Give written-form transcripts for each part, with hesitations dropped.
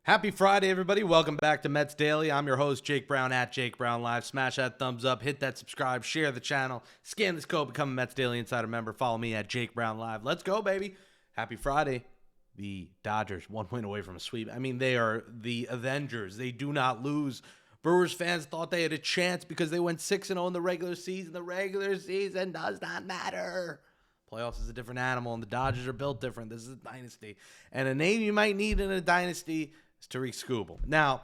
Happy Friday, everybody. Welcome back to Mets Daily. I'm your host, Jake Brown, at Jake Brown Live. Smash that thumbs up, hit that subscribe, share the channel, scan this code, become a Mets Daily Insider member. Follow me at Jake Brown Live. Let's go, baby. Happy Friday. The Dodgers, 1 point away from a sweep. I mean, they are the Avengers. They do not lose. Brewers fans thought they had a chance because they went 6-0 in the regular season. The regular season does not matter. Playoffs is a different animal, and the Dodgers are built different. This is a dynasty. And a name you might need in a dynasty is Tarik Skubal. Now,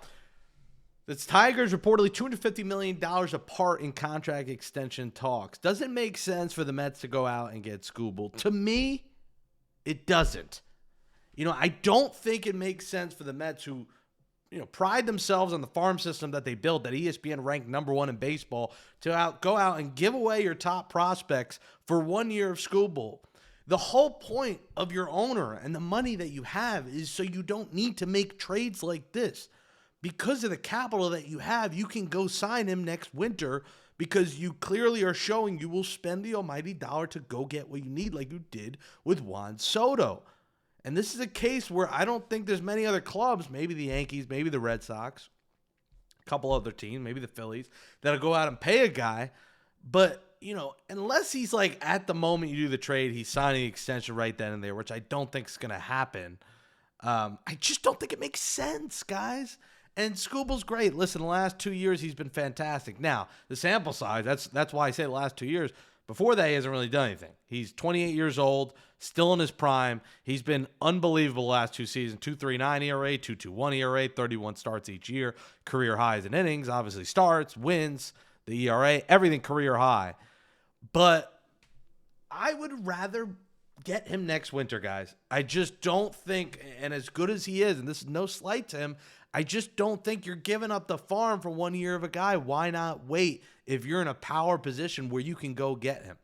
the Tigers reportedly $250 million apart in contract extension talks. Does it make sense for the Mets to go out and get Skubal? To me, it doesn't. I don't think it makes sense for the Mets who, pride themselves on the farm system that they built, that ESPN ranked #1 in baseball, to go out and give away your top prospects for 1 year of Skubal. The whole point of your owner and the money that you have is so you don't need to make trades like this. Because of the capital that you have, you can go sign him next winter because you clearly are showing you will spend the almighty dollar to go get what you need, like you did with Juan Soto. And this is a case where I don't think there's many other clubs, maybe the Yankees, maybe the Red Sox, a couple other teams, maybe the Phillies, that'll go out and pay a guy. But, unless he's like at the moment you do the trade, he's signing the extension right then and there, which I don't think is going to happen. I just don't think it makes sense, guys. And Skubal's great. Listen, the last 2 years, he's been fantastic. Now, the sample size, that's why I say the last 2 years. Before that, he hasn't really done anything. He's 28 years old, still in his prime. He's been unbelievable the last 2 seasons. 2.39 ERA, 2.21 ERA, 31 starts each year. Career highs in innings, obviously starts, wins, the ERA, everything career high. But I would rather get him next winter, guys. I just don't think, and as good as he is, and this is no slight to him, I just don't think you're giving up the farm for 1 year of a guy. Why not wait if you're in a power position where you can go get him?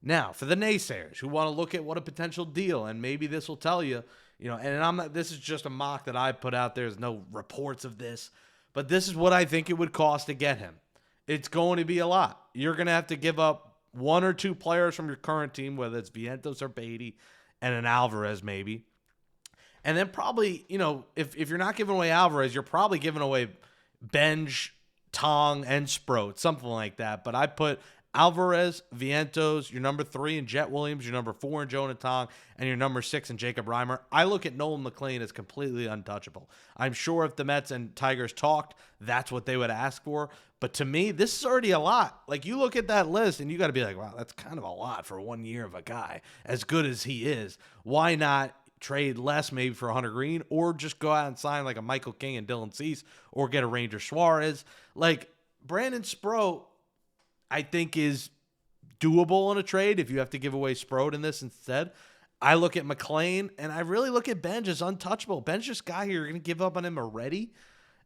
Now, for the naysayers who want to look at what a potential deal, and maybe this will tell you, and I'm not, this is just a mock that I put out there. There's no reports of this, but this is what I think it would cost to get him. It's going to be a lot. You're going to have to give up 1 or 2 players from your current team, whether it's Vientos or Beatty, and an Alvarez maybe. And then probably, if you're not giving away Alvarez, you're probably giving away Benj, Tong, and Sproat, something like that. But I put Alvarez, Vientos, your number 3 in Jet Williams, your number 4 in Jonah Tong, and your number 6 in Jacob Reimer. I look at Nolan McLean as completely untouchable. I'm sure if the Mets and Tigers talked, that's what they would ask for. But to me, this is already a lot. Like, you look at that list, and you got to be like, wow, that's kind of a lot for 1 year of a guy. As good as he is, why not trade less maybe for Hunter Green, or just go out and sign like a Michael King and Dylan Cease, or get a Ranger Suarez? Like, Brandon Sproat, I think, is doable on a trade if you have to give away Sproat in this instead. I look at McLean, and I really look at Benj as untouchable. Benj this guy here, you're going to give up on him already?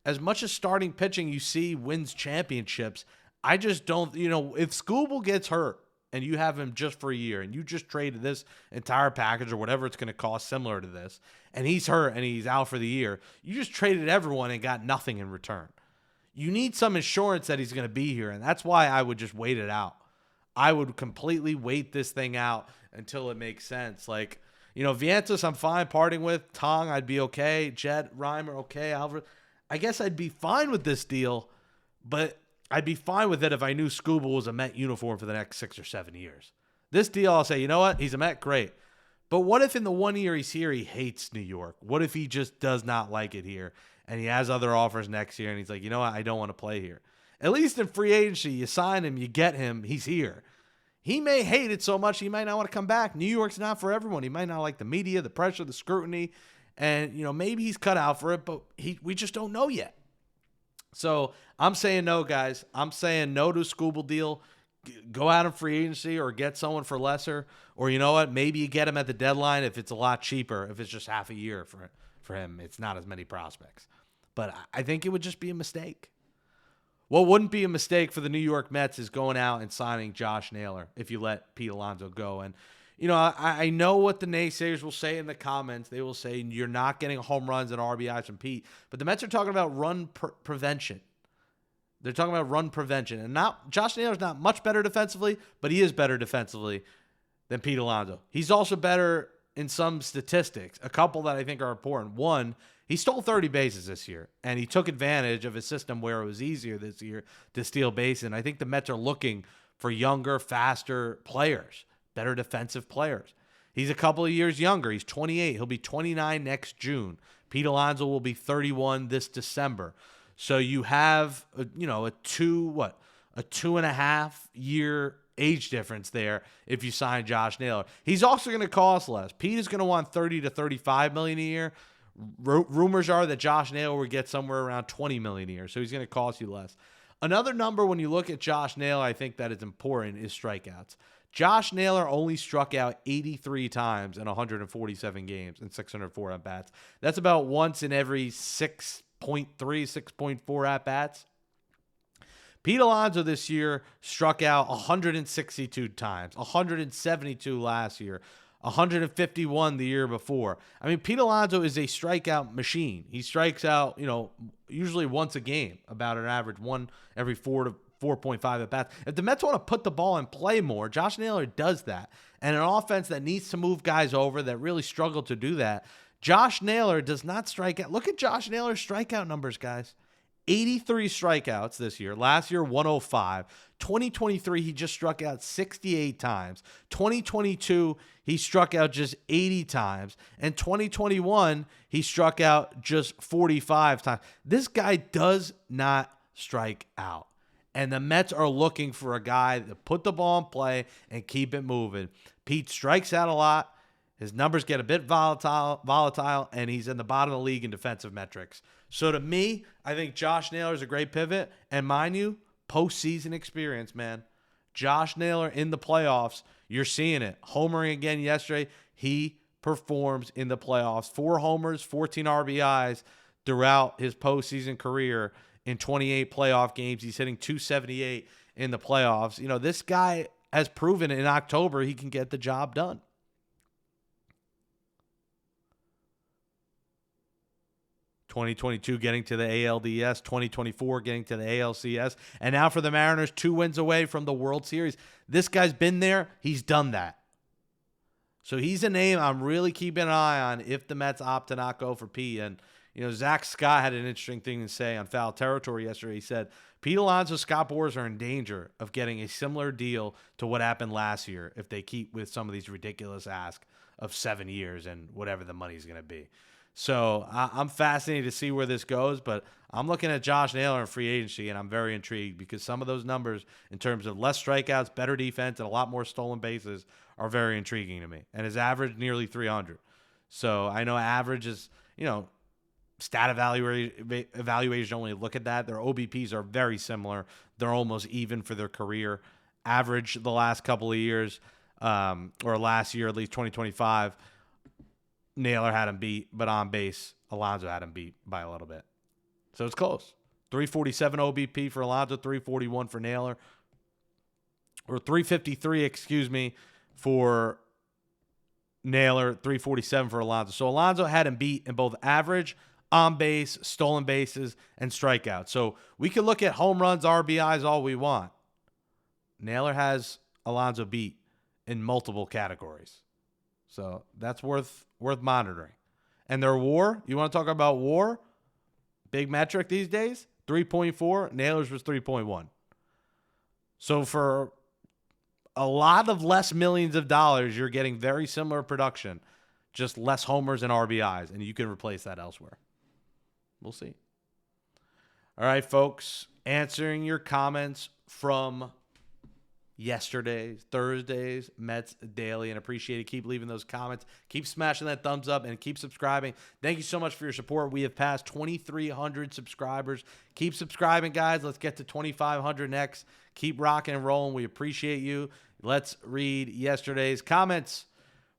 As much as starting pitching you see wins championships, I just don't, if Skubal gets hurt, and you have him just for a year, and you just traded this entire package or whatever it's going to cost similar to this, and he's hurt and he's out for the year, you just traded everyone and got nothing in return. You need some assurance that he's going to be here, and that's why I would just wait it out. I would completely wait this thing out until it makes sense. Like, Vientos, I'm fine parting with. Tong, I'd be okay. Jet, Reimer, okay. Alvarez, I guess I'd be fine with this deal, but I'd be fine with it if I knew Skubal was a Met uniform for the next 6 or 7 years. This deal, I'll say, you know what? He's a Met, great. But what if in the 1 year he's here, he hates New York? What if he just does not like it here, and he has other offers next year, and he's like, you know what? I don't want to play here. At least in free agency, you sign him, you get him, he's here. He may hate it so much he might not want to come back. New York's not for everyone. He might not like the media, the pressure, the scrutiny, and maybe he's cut out for it, but we just don't know yet. So I'm saying no, guys. I'm saying no to a Skubal deal. Go out in free agency or get someone for lesser. Or you know what? Maybe you get him at the deadline if it's a lot cheaper. If it's just half a year for him, it's not as many prospects. But I think it would just be a mistake. What wouldn't be a mistake for the New York Mets is going out and signing Josh Naylor if you let Pete Alonso go. And I know what the naysayers will say in the comments. They will say you're not getting home runs and RBIs from Pete. But the Mets are talking about run prevention. They're talking about run prevention. And Josh Naylor's not much better defensively, but he is better defensively than Pete Alonso. He's also better in some statistics, a couple that I think are important. One, He stole 30 bases this year, and he took advantage of his system where it was easier this year to steal bases. And I think the Mets are looking for younger, faster players, better defensive players. He's a couple of years younger. He's 28. He'll be 29 next June. Pete Alonso will be 31 this December. So you have, a 2.5 year age difference there if you sign Josh Naylor. He's also going to cost less. Pete is going to want 30 to 35 million a year. Rumors are that Josh Naylor will get somewhere around 20 million a year, so he's going to cost you less. Another number when you look at Josh Naylor, I think that is important, is strikeouts. Josh Naylor only struck out 83 times in 147 games and 604 at-bats. That's about once in every 6.3, 6.4 at-bats. Pete Alonso this year struck out 162 times, 172 last year, 151 the year before. I mean, Pete Alonso is a strikeout machine. He strikes out, usually once a game, about an average one every 4 to 4.5 at bats. If the Mets want to put the ball and play more, Josh Naylor does that. And an offense that needs to move guys over, that really struggle to do that, Josh Naylor does not strike out. Look at Josh Naylor's strikeout numbers, guys. 83 strikeouts this year. Last year, 105. 2023, he just struck out 68 times. 2022, he struck out just 80 times. And 2021, he struck out just 45 times. This guy does not strike out. And the Mets are looking for a guy to put the ball in play and keep it moving. Pete strikes out a lot. His numbers get a bit volatile, and he's in the bottom of the league in defensive metrics. So to me, I think Josh Naylor is a great pivot. And mind you, postseason experience, man. Josh Naylor in the playoffs, you're seeing it. Homering again yesterday. He performs in the playoffs. 4 homers, 14 RBIs throughout his postseason career in 28 playoff games. He's hitting .278 in the playoffs. This guy has proven in October he can get the job done. .2022 getting to the ALDS, 2024 getting to the ALCS, and now for the Mariners, 2 wins away from the World Series. This guy's been there. He's done that. So he's a name I'm really keeping an eye on if the Mets opt to not go for Pete. And, Zach Scott had an interesting thing to say on Foul Territory yesterday. He said, Pete Alonso, Scott Boras are in danger of getting a similar deal to what happened last year if they keep with some of these ridiculous asks of 7 years and whatever the money's going to be. So I'm fascinated to see where this goes, but I'm looking at Josh Naylor in free agency, and I'm very intrigued because some of those numbers in terms of less strikeouts, better defense, and a lot more stolen bases are very intriguing to me. And his average nearly 300. So I know average is, stat evaluation only look at that. Their OBPs are very similar. They're almost even for their career. Average the last couple of years, or last year, at least 2025, Naylor had him beat, but on base, Alonso had him beat by a little bit. So it's close. 347 OBP for Alonso, 341 for Naylor, or 353, for Naylor, 347 for Alonso. So Alonso had him beat in both average, on base, stolen bases, and strikeouts. So we can look at home runs, RBIs, all we want. Naylor has Alonso beat in multiple categories. So that's worth monitoring. And their WAR, you want to talk about WAR? Big metric these days, 3.4. Naylor's was 3.1. So for a lot of less millions of dollars, you're getting very similar production, just less homers and RBIs, and you can replace that elsewhere. We'll see. All right, folks, answering your comments from yesterday's, Thursday's Mets Daily, and appreciate it. Keep leaving those comments. Keep smashing that thumbs up and keep subscribing. Thank you so much for your support. We have passed 2,300 subscribers. Keep subscribing, guys. Let's get to 2,500 next. Keep rocking and rolling. We appreciate you. Let's read yesterday's comments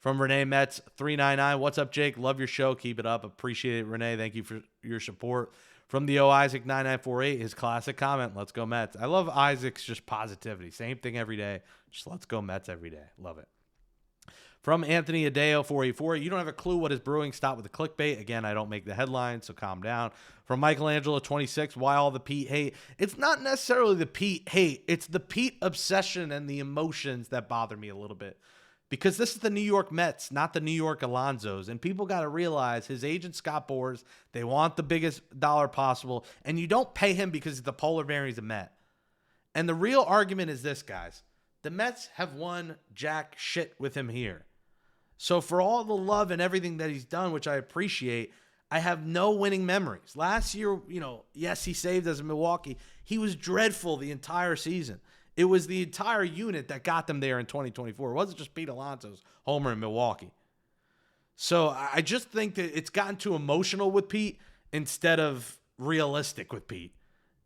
from Renee Metz 399. What's up, Jake? Love your show. Keep it up. Appreciate it, Renee. Thank you for your support. From the Isaac 9948, his classic comment, let's go Mets. I love Isaac's just positivity. Same thing every day. Just let's go Mets every day. Love it. From Anthony Adeo 484, you don't have a clue what is brewing. Stop with the clickbait. Again, I don't make the headlines, so calm down. From Michelangelo 26, why all the Pete hate? It's not necessarily the Pete hate. It's the Pete obsession and the emotions that bother me a little bit. because this is the New York Mets, not the New York Alonsos. And people got to realize his agent, Scott Boras, they want the biggest dollar possible. And you don't pay him because he's the polar bear, he's a Met. And the real argument is this, guys. The Mets have won jack shit with him here. So for all the love and everything that he's done, which I appreciate, I have no winning memories. Last year, yes, he saved us in Milwaukee. He was dreadful the entire season. It was the entire unit that got them there in 2024. It wasn't just Pete Alonso's homer in Milwaukee. So I just think that it's gotten too emotional with Pete instead of realistic with Pete.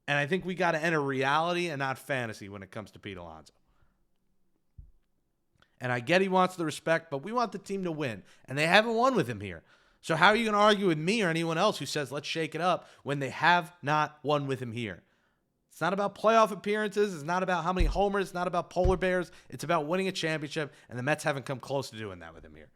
And I think we got to enter reality and not fantasy when it comes to Pete Alonso. And I get he wants the respect, but we want the team to win. And they haven't won with him here. So how are you going to argue with me or anyone else who says, let's shake it up, when they have not won with him here? It's not about playoff appearances. It's not about how many homers. It's not about polar bears. It's about winning a championship, and the Mets haven't come close to doing that with him here.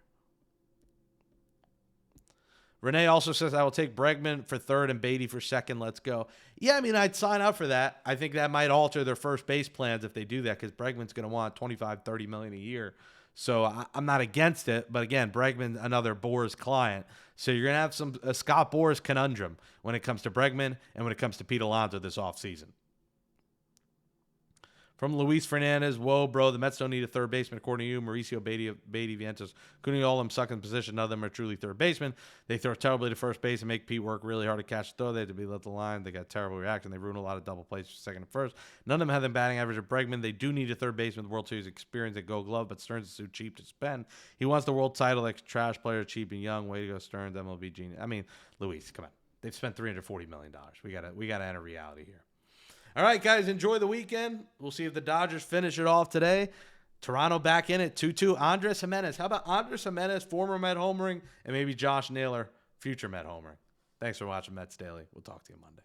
Renee also says, I will take Bregman for third and Beatty for second. Let's go. Yeah, I mean, I'd sign up for that. I think that might alter their first base plans if they do that, because Bregman's going to want $25-30 million a year. So I'm not against it. But again, Bregman, another Boras client. So you're going to have some Scott Boras conundrum when it comes to Bregman and when it comes to Pete Alonso this offseason. From Luis Fernandez, whoa, bro, the Mets don't need a third baseman. According to you, Mauricio, Beatty, Vientos, couldn't all of them suck in position. None of them are truly third basemen. They throw terribly to first base and make Pete work really hard to catch the throw. They had to be let the line. They got terrible reaction. They ruined a lot of double plays for second and first. None of them have the batting average of Bregman. They do need a third baseman with World Series experience at Gold Glove, but Stearns is too cheap to spend. He wants the world title like a trash player, cheap and young. Way to go, Stearns, MLB genius. I mean, Luis, come on. They've spent $340 million. We gotta enter reality here. All right, guys, enjoy the weekend. We'll see if the Dodgers finish it off today. Toronto back in at 2-2. Andres Jimenez. How about Andres Jimenez, former Met homering, and maybe Josh Naylor, future Met homering? Thanks for watching Mets Daily. We'll talk to you Monday.